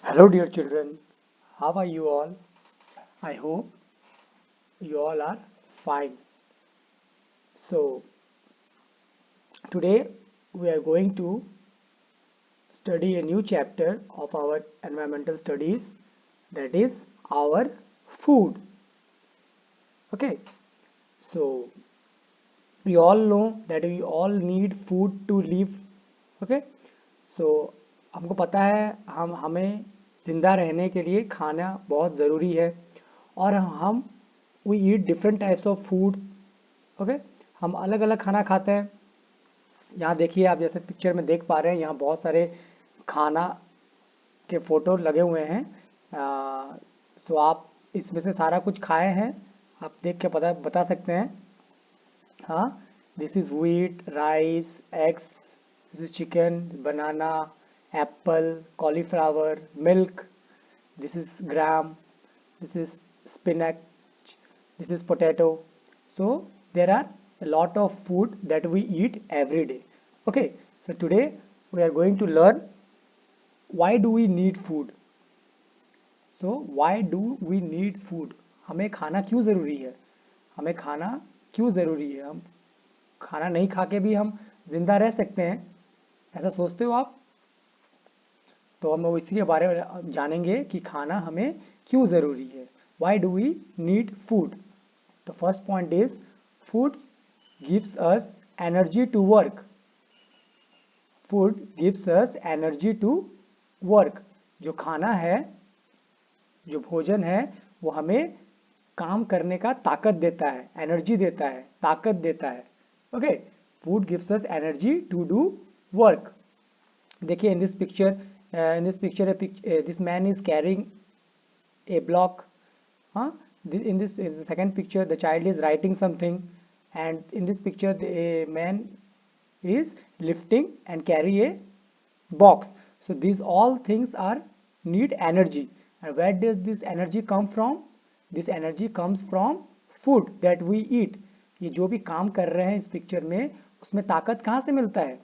Hello, dear children. How are you all? I hope you all are fine. So, today we are going to study a new chapter of our environmental studies, that is our food. Okay, so we all know that we all need food to live. Okay, so हमको पता है हमें ज़िंदा रहने के लिए खाना बहुत ज़रूरी है और हम we eat different types of foods. Okay, हम अलग अलग खाना खाते हैं। यहाँ देखिए, आप जैसे पिक्चर में देख पा रहे हैं, यहाँ बहुत सारे खाना के फोटो लगे हुए हैं। सो आप इसमें से सारा कुछ खाए हैं, आप देख के पता बता सकते हैं। हाँ, this is wheat, rice, eggs, this is chicken, banana, Apple, cauliflower, milk, this is gram, this is spinach, this is potato. So there are a lot of food that we eat every day. Okay, so today we are going to learn why do we need food. So why do we need food? हमें खाना क्यों ज़रूरी है? हमें खाना क्यों ज़रूरी है? हम खाना नहीं खा के भी हम जिंदा रह सकते हैं, ऐसा सोचते हो आप? तो हम इसी के बारे में जानेंगे कि खाना हमें क्यों ज़रूरी है। Why do we need food? The first point is food gives us energy to work. Food gives us energy to work. जो खाना है, जो भोजन है, वो हमें काम करने का ताकत देता है, एनर्जी देता है, ताकत देता है। Okay, food gives us energy to do work. देखिए, in this picture this man is carrying a block. huh? In the second picture the child is writing something, and in this picture the man is lifting and carry a box. So these all things are need energy. And where does this energy come from? This energy comes from food that we eat. ये जो भी काम कर रहे हैं इस picture में, उसमें ताकत कहाँ से मिलता है?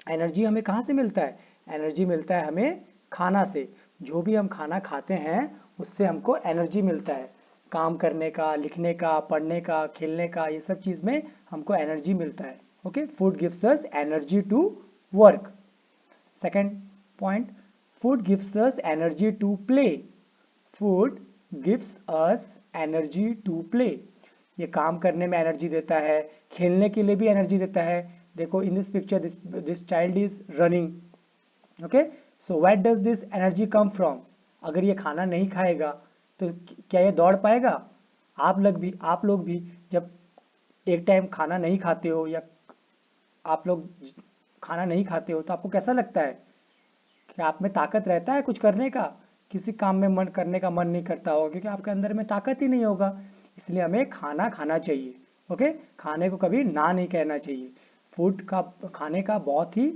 एनर्जी हमें कहाँ से मिलता है? एनर्जी मिलता है हमें खाना से। जो भी हम खाना खाते हैं उससे हमको एनर्जी मिलता है, काम करने का, लिखने का, पढ़ने का, खेलने का, ये सब चीज़ में हमको एनर्जी मिलता है। Okay, food gives us energy to work. Second point, food gives us energy to play. Food gives us energy to play. ये काम करने में एनर्जी देता है, खेलने के लिए भी एनर्जी देता है। देखो, in this picture this child is running. Okay, so where does this energy come from? अगर ये खाना नहीं खाएगा तो क्या ये दौड़ पाएगा? आप लोग भी जब एक टाइम खाना नहीं खाते हो, या आप लोग खाना नहीं खाते हो, तो आपको कैसा लगता है? कि आप में ताकत रहता है कुछ करने का? किसी काम में मन करने का मन नहीं करता होगा, क्योंकि आपके अंदर में ताकत ही नहीं होगा। इसलिए हमें खाना खाना चाहिए। ओके, खाने को कभी ना नहीं कहना चाहिए। फूड का, खाने का बहुत ही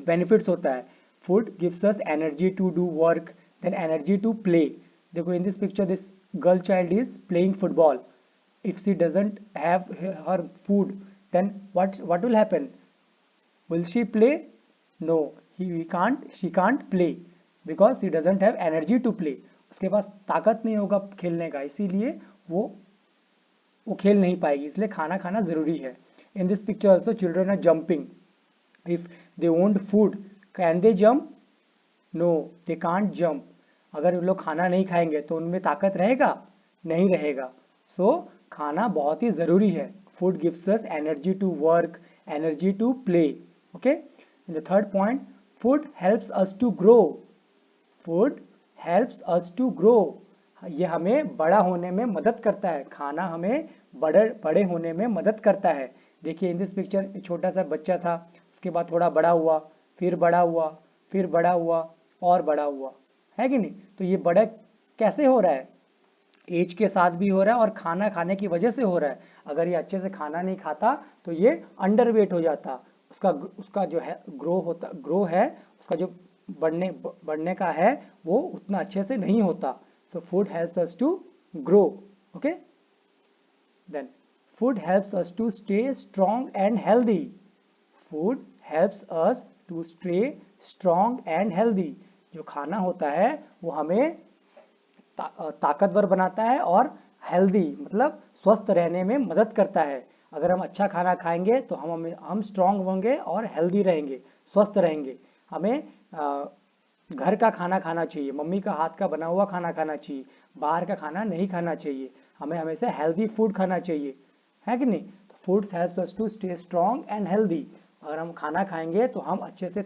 बेनिफिट्स होता है। Food gives us energy to do work, then energy to play. देखो, in this picture this girl child is playing football. If she doesn't have her food, then what will happen? Will she play? No, he can't. She can't play because she doesn't have energy to play. उसके पास ताकत नहीं होगा खेलने का, इसीलिए वो वो खेल नहीं पाएगी। इसलिए खाना खाना जरूरी है। In this picture also children are jumping. If they won't food, can they jump? No, they can't jump. अगर वो लोग खाना नहीं खाएंगे तो उनमें ताकत रहेगा? नहीं रहेगा। सो खाना बहुत ही ज़रूरी है। Food gives us energy to work, energy to play. Okay, the third point, food helps us to grow. Food helps us to grow. ये हमें बड़ा होने में मदद करता है। खाना हमें बड़े बड़े होने में मदद करता है। देखिए, इन दिस पिक्चर छोटा सा बच्चा था, उसके बाद थोड़ा बड़ा हुआ, फिर बड़ा हुआ, फिर बड़ा हुआ, और बड़ा हुआ, है कि नहीं? तो ये बड़ा कैसे हो रहा है? एज के साथ भी हो रहा है और खाना खाने की वजह से हो रहा है। अगर ये अच्छे से खाना नहीं खाता तो ये अंडर वेट हो जाता। उसका उसका जो है ग्रो है, उसका जो बढ़ने का है, वो उतना अच्छे से नहीं होता। So food helps us to grow. Okay, then food helps us to stay strong and healthy. Food helps us to stay strong and healthy. जो खाना होता है वो हमें ताकतवर बनाता है और हेल्दी मतलब स्वस्थ रहने में मदद करता है। अगर हम अच्छा खाना खाएंगे तो हम स्ट्रांग होंगे और हेल्दी रहेंगे, स्वस्थ रहेंगे। हमें घर का खाना खाना चाहिए, मम्मी का हाथ का बना हुआ खाना खाना चाहिए, बाहर का खाना नहीं खाना चाहिए। हमें हमेशा हेल्दी फूड खाना चाहिए, है कि नहीं? तो foods helps us to stay strong and healthy. अगर हम खाना खाएंगे तो हम अच्छे से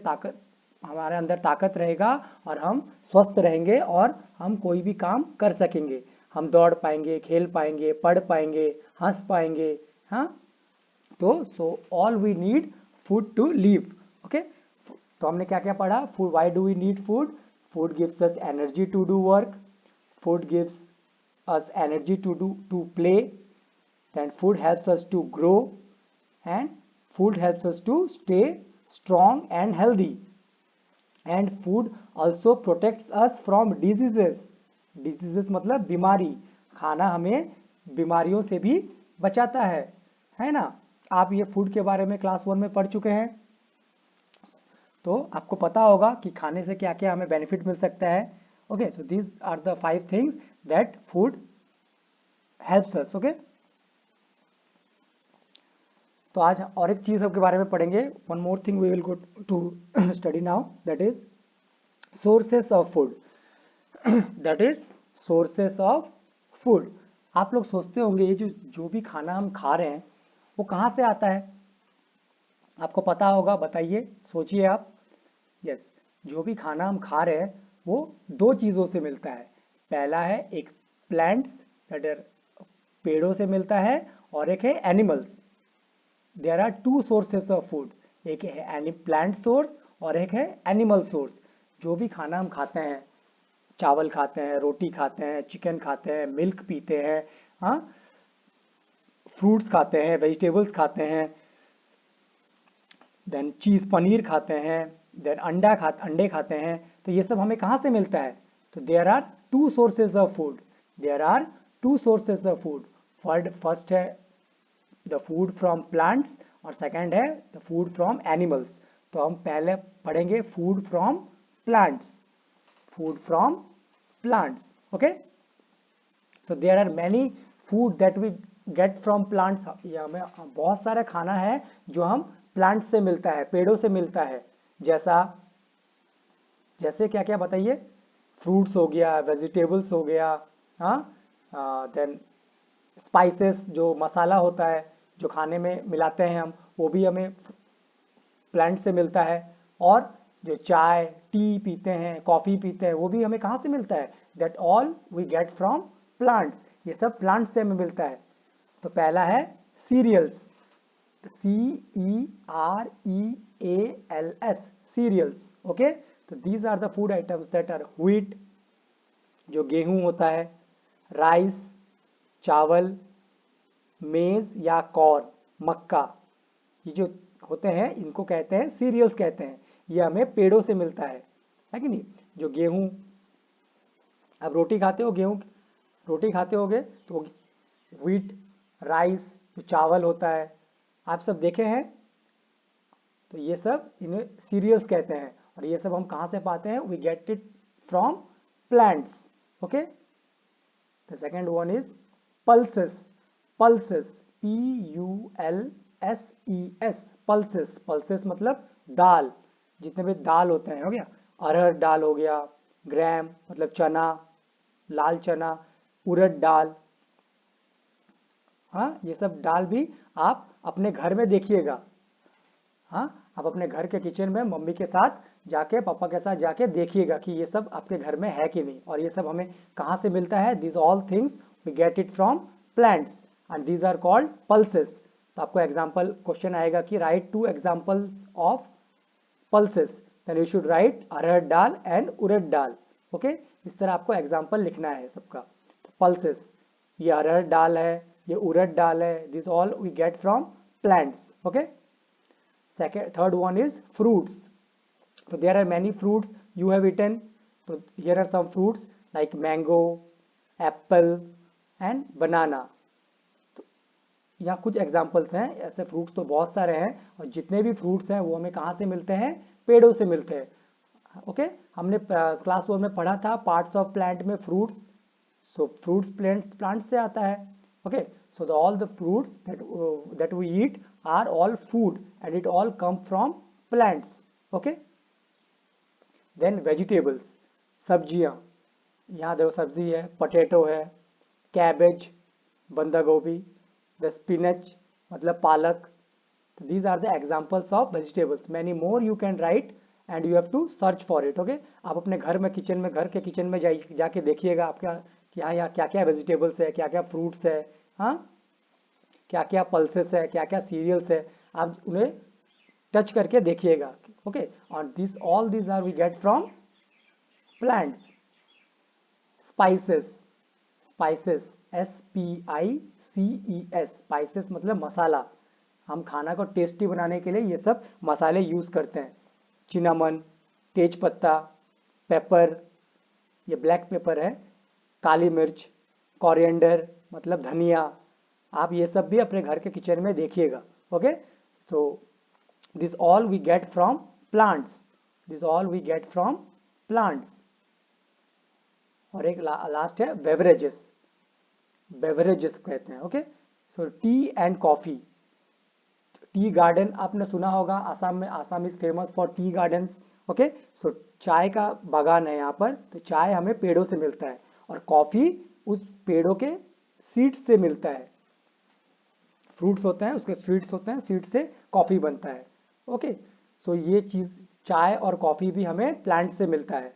हमारे अंदर ताकत रहेगा और हम स्वस्थ रहेंगे और हम कोई भी काम कर सकेंगे। हम दौड़ पाएंगे, खेल पाएंगे, पढ़ पाएंगे, हंस पाएंगे। हाँ, तो all we need food to live. Okay, तो हमने क्या क्या पढ़ा? Food, why do we need food? Food gives us energy to do work, food gives us energy to play, then food helps us to grow, and food helps us to stay strong and healthy, and food also protects us from diseases. diseases मतलब बीमारी। खाना हमें बीमारियों से भी बचाता है ना? आप ये फूड के बारे में क्लास 1 में पढ़ चुके हैं, तो आपको पता होगा कि खाने से क्या क्या हमें बेनिफिट मिल सकता है। Okay, so these are the 5 things that food helps us. Okay, तो आज और एक चीज़ के बारे में पढ़ेंगे। One more thing we will go to study now, that is sources of food. That is sources of food. आप लोग सोचते होंगे ये जो भी खाना हम खा रहे हैं वो कहाँ से आता है? आपको पता होगा, बताइए, सोचिए आप। यस, जो भी खाना हम खा रहे हैं वो दो चीज़ों से मिलता है। पहला है एक प्लांट्स, दैट आर पेड़ों से मिलता है, और एक है animals. There are two sources of food, एक है प्लांट सोर्स और एक है एनिमल सोर्स। जो भी खाना हम खाते हैं, चावल खाते हैं, रोटी खाते हैं, चिकन खाते हैं, मिल्क पीते हैं, हाँ, फ्रूट्स खाते हैं, वेजिटेबल्स खाते हैं, देन चीज़ पनीर खाते हैं, देन अंडे खाते हैं, तो ये सब हमें कहाँ से मिलता है? तो there are two sources of food, there are two sources of food. First है द फूड फ्रॉम प्लांट्स और सेकंड है द फूड फ्रॉम एनिमल्स। तो हम पहले पढ़ेंगे food from plants, food from plants. Okay, so there are many food that we get from plants. या हमें बहुत सारा खाना है जो हम प्लांट से मिलता है, पेड़ों से मिलता है। जैसे क्या क्या बताइए? फ्रूट्स हो गया, वेजिटेबल्स हो गया, हाँ, देन स्पाइसेस, जो मसाला होता है जो खाने में मिलाते हैं हम, वो भी हमें प्लांट से मिलता है। और जो चाय टी पीते हैं, कॉफ़ी पीते हैं, वो भी हमें कहाँ से मिलता है? That all we get from plants. ये सब प्लांट से हमें मिलता है। तो पहला है cereals, CEREALS, cereals. Okay, so these are the food items that are wheat, जो गेहूं होता है, राइस, चावल, मेज या कॉर्न, मक्का, ये जो होते हैं इनको कहते हैं सीरियल्स कहते हैं। ये हमें पेड़ों से मिलता है कि नहीं? जो गेहूं, अब रोटी खाते हो, गेहूं रोटी खाते होगे तो व्हीट, राइस, जो चावल होता है, आप सब देखे हैं। तो ये सब इन्हें सीरियल्स कहते हैं, और ये सब हम कहाँ से पाते हैं? We get it from plants. Okay, the second one is pulses. Pulses, PULSES, pulses. Pulses मतलब दाल, जितने भी दाल होते हैं, हो गया अरहर दाल हो गया, ग्राम मतलब चना, लाल चना, उड़द दाल, हाँ, ये सब दाल भी आप अपने घर में देखिएगा। हाँ, आप अपने घर के किचन में मम्मी के साथ जाके, पापा के साथ जाके देखिएगा कि ये सब आपके घर में है कि नहीं। और ये सब हमें कहाँ से मिलता है? This all things we get it from plants and these are called pulses. तो आपको एग्जाम्पल क्वेश्चन आएगा कि write 2 examples of pulses, then you should write arhar dal and urad dal. Okay, इस तरह आपको एग्जाम्पल लिखना है सबका। तो पल्सेस, ये अरहर दाल है, ये उड़द दाल है, this all we get from plants. Okay, third one is fruits. So there are many fruits you have eaten. So here are some fruits like mango, apple and banana. तो यहाँ कुछ एग्जाम्पल्स हैं, ऐसे फ्रूट्स तो बहुत सारे हैं, और जितने भी फ्रूट्स हैं वो हमें कहाँ से मिलते हैं? पेड़ों से मिलते हैं, ओके हमने क्लास 1 में पढ़ा था पार्ट्स ऑफ प्लांट में फ्रूट्स, सो फ्रूट्स प्लांट्स से आता है। Okay so the all the fruits that we eat are all food and it all come from plants. Okay then vegetables, सब्जियां, यहाँ देखो सब्जी है, पोटैटो है, कैबेज बंदा गोभी, द स्पिनच मतलब पालक। these are the examples of vegetables, many more you can write and you have to search for it। okay आप अपने घर में किचन में घर के किचन में जाके देखिएगा आपका कि हाँ यहाँ क्या क्या वेजिटेबल्स है, क्या क्या फ्रूट्स है, हाँ क्या क्या पल्सेस है, क्या क्या सीरियल्स है, आप उन्हें टच करके देखिएगा। ओके और this all this are we get from plants. Spices, spices SPICES, spices मतलब मसाला, हम खाना को टेस्टी बनाने के लिए ये सब मसाले यूज करते हैं। चिनामन, तेज पत्ता, पेपर, ये ब्लैक पेपर है, काली मिर्च, कोरिएंडर मतलब धनिया, आप ये सब भी अपने घर के किचन में देखिएगा। Okay so this all we get from plants, this all we get from plants. और एक लास्ट है बेवरेजेस, बेवरेजेस कहते हैं। Okay so tea and coffee, tea garden आपने सुना होगा, आसाम में, Assam is famous for tea gardens. Okay so चाय का बागान है यहाँ पर, तो चाय हमें पेड़ों से मिलता है और कॉफी उस पेड़ों के सीड्स से मिलता है। फ्रूट्स होते हैं उसके सीड्स होते हैं, सीड्स से कॉफी बनता है। ओके सो ये चीज चाय और कॉफी भी हमें प्लांट से मिलता है।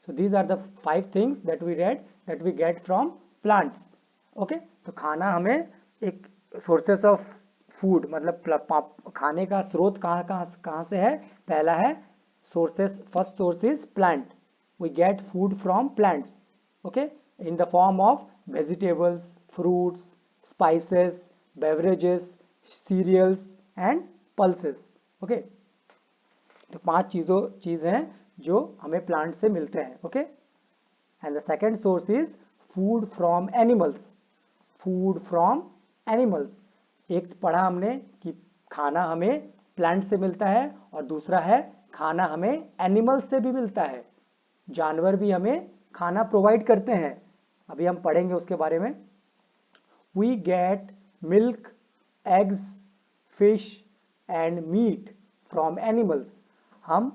So these are the 5 things that we get from plants. Okay तो खाना हमें एक सोर्सेस ऑफ फूड मतलब खाने का स्रोत कहाँ से है। पहला है sources, first source is plant, we get food from plants. Okay in the form of vegetables, fruits, spices, beverages, cereals and pulses. Okay तो 5 चीज हैं जो हमें प्लांट से मिलते हैं। Okay and the second source is food from animals, food from animals. एक पढ़ा हमने कि खाना हमें प्लांट से मिलता है और दूसरा है खाना हमें एनिमल्स से भी मिलता है, जानवर भी हमें खाना प्रोवाइड करते हैं, अभी हम पढ़ेंगे उसके बारे में। We get milk, eggs, fish and meat from animals. हम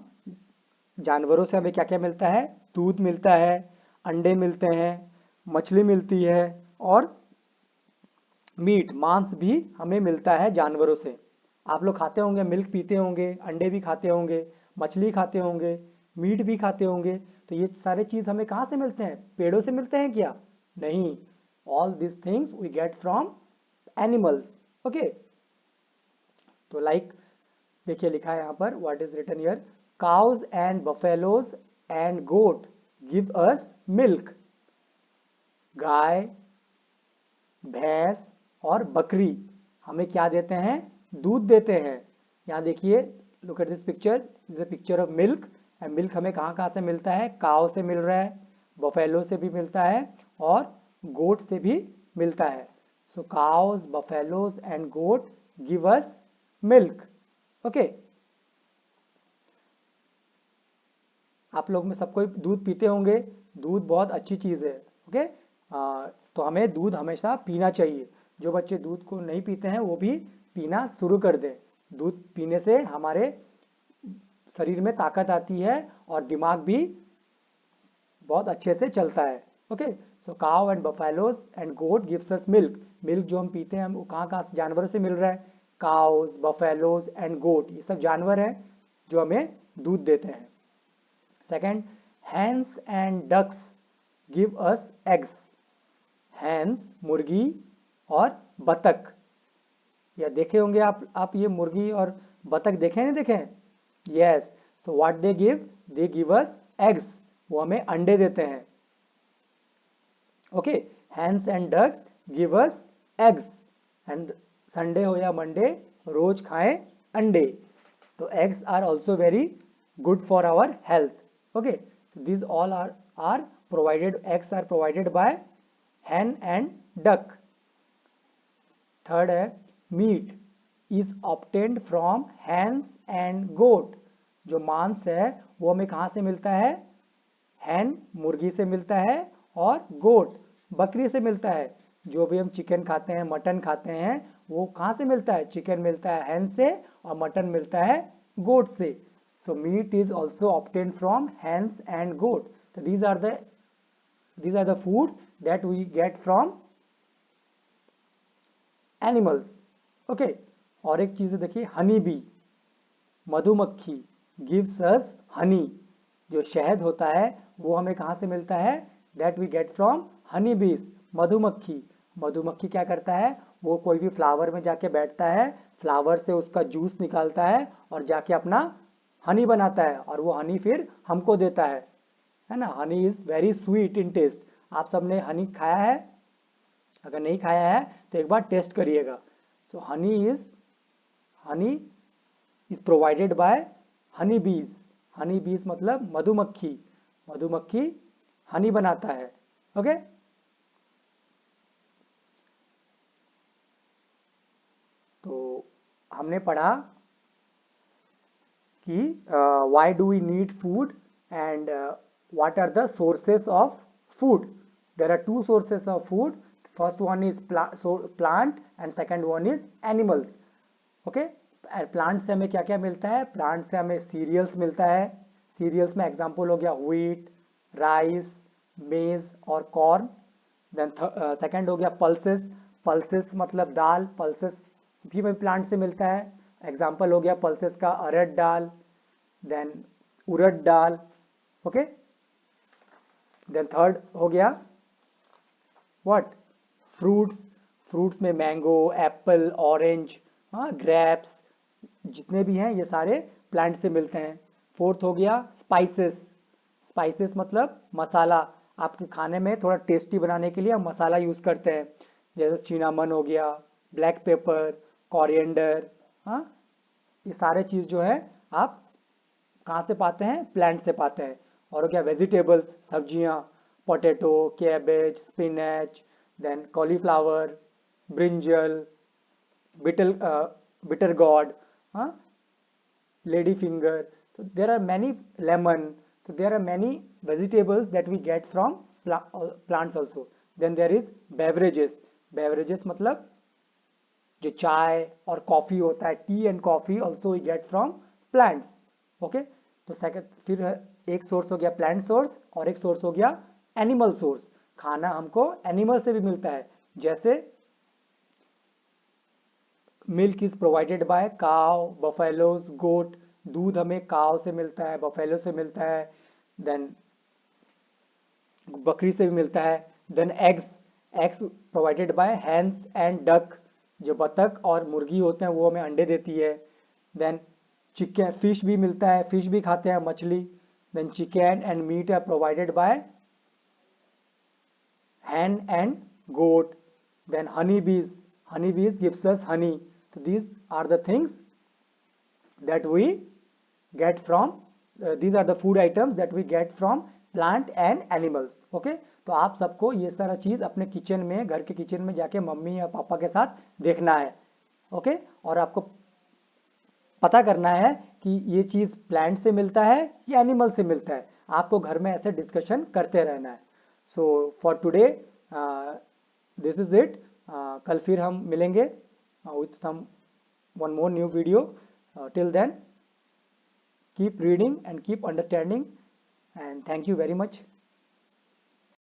जानवरों से हमें क्या क्या मिलता है, दूध मिलता है, अंडे मिलते हैं, मछली मिलती है और मीट मांस भी हमें मिलता है जानवरों से। आप लोग खाते होंगे, मिल्क पीते होंगे, अंडे भी खाते होंगे, मछली खाते होंगे, मीट भी खाते होंगे, तो ये सारे चीज हमें कहाँ से मिलते हैं, पेड़ों से मिलते हैं क्या, नहीं, all this things we get from animals. Okay तो लाइक देखिए लिखा है यहाँ पर, what is written here, cows and buffaloes and goat give us milk. गाय, भैंस और बकरी हमें क्या देते हैं, दूध देते हैं। यहाँ देखिए, look at this picture, is a picture of milk, and milk हमें कहाँ कहाँ से मिलता है, काव से मिल रहा है, बफेलो से भी मिलता है और गोट से भी मिलता है। So cows, buffaloes and goat give us milk. Okay आप लोग में सबको दूध पीते होंगे, दूध बहुत अच्छी चीज़ है। ओके तो हमें दूध हमेशा पीना चाहिए, जो बच्चे दूध को नहीं पीते हैं वो भी पीना शुरू कर दें। दूध पीने से हमारे शरीर में ताकत आती है और दिमाग भी बहुत अच्छे से चलता है। Okay so cow and buffaloes and goat gives us milk, milk जो हम पीते हैं हम वो कहाँ से जानवरों से मिल रहा है, काउज, बफेलोज एंड गोट, ये सब जानवर हैं जो हमें दूध देते हैं। Second, hens and ducks give us eggs. Hens मुर्गी और बतख, या देखे होंगे आप ये मुर्गी और बतख देखे नहीं देखे, yes, so what they give us eggs, वो हमें अंडे देते हैं। Okay hens and ducks give us eggs, and Sunday हो या मंडे रोज खाएं अंडे, तो eggs are also very good for our health. Okay these all are provided, eggs are provided by hen and duck। Third है meat is obtained from hens and goat, जो मांस है वो हमें कहाँ से मिलता है? हैन मुर्गी से मिलता है और गोट बकरी से मिलता है। जो भी हम चिकन खाते हैं, मटन खाते हैं, वो कहाँ से मिलता है? चिकन मिलता है हैन से और मटन मिलता है गोट से। So meat is also obtain from hens and goat. तो these are the foods that we get from animals. Okay, और एक चीज देखिए, हनी बी, मधुमक्खी, गिव्स अस हनी। जो शहद होता है वो हमें कहाँ से मिलता है? That we get from honey bees, मधुमक्खी। मधुमक्खी क्या करता है? वो कोई भी फ्लावर में जाके बैठता है, फ्लावर से उसका जूस निकालता है और जाके अपना हनी बनाता है और वो हनी फिर हमको देता है ना। Honey is very sweet in taste. आप सबने हनी खाया है? अगर नहीं खाया है तो एक बार टेस्ट करिएगा। So honey is provided by honey bees. Honey बीज मतलब मधुमक्खी। मधुमक्खी हनी बनाता है। ओके, तो हमने पढ़ा कि why do we need food and what are the sources of food. There are two sources of food. First one is plant and second one is animals. Okay, plant से हमें क्या क्या मिलता है? प्लांट से हमें सीरियल्स मिलता है। सीरियल्स में एग्जांपल हो गया व्हीट, राइस, मेज और कॉर्न। देन सेकंड हो गया पल्सेस। पल्सेस मतलब दाल, पल्सेस भी हमें प्लांट से मिलता है। एग्जांपल हो गया पल्सेस का अरहर दाल, देन उड़द दाल। ओके, देन थर्ड हो गया व्हाट? फ्रूट्स। फ्रूट्स में मैंगो, एप्पल, ऑरेंज, हाँ, ग्रेप्स, जितने भी हैं ये सारे प्लांट से मिलते हैं। फोर्थ हो गया स्पाइसेस। स्पाइसेस मतलब मसाला। आपके खाने में थोड़ा टेस्टी बनाने के लिए हम मसाला यूज़ करते हैं, जैसे चिनामन हो गया, ब्लैक पेपर, कोरिएंडर। हाँ, ये सारे चीज़ जो है आप कहाँ से पाते हैं? प्लांट से पाते हैं। और हो गया वेजिटेबल्स, सब्जियाँ, potato, cabbage, spinach, then cauliflower, brinjal, bitter bitter gourd, हाँ, lady finger. So there are many lemon. So there are many vegetables that we get from plants also. Then there is beverages. Beverages मतलब जो चाय और coffee होता है, tea and coffee also we get from plants. Okay, तो second फिर एक source हो गया प्लांट सोर्स और एक सोर्स हो गया एनिमल सोर्स। खाना हमको एनिमल से भी मिलता है, जैसे मिल्क इज प्रोवाइडेड बाय काव, बफेलोज, गोट। दूध हमें काव से मिलता है, बफेलो से मिलता है, देन बकरी से भी मिलता है। Then eggs, eggs provided by hens and duck. जो बतख और मुर्गी होते हैं वो हमें अंडे देती है। देन चिकन, फिश भी मिलता है, फिश भी खाते हैं मछली। Then chicken and meat are provided by hen and goat. Then honeybees gives us honey. So these are the things that we get from these are the food items that we get from plant and animals. Okay, तो आप सबको ये सारा चीज़ अपने kitchen में, घर के kitchen में जाके मम्मी या पापा के साथ देखना है। ओके, और आपको पता करना है कि ये चीज़ प्लांट से मिलता है या एनिमल से मिलता है। आपको घर में ऐसे डिस्कशन करते रहना है। So for today this is it. कल फिर हम मिलेंगे with some one more new video. Till then keep reading and keep understanding and thank you very much.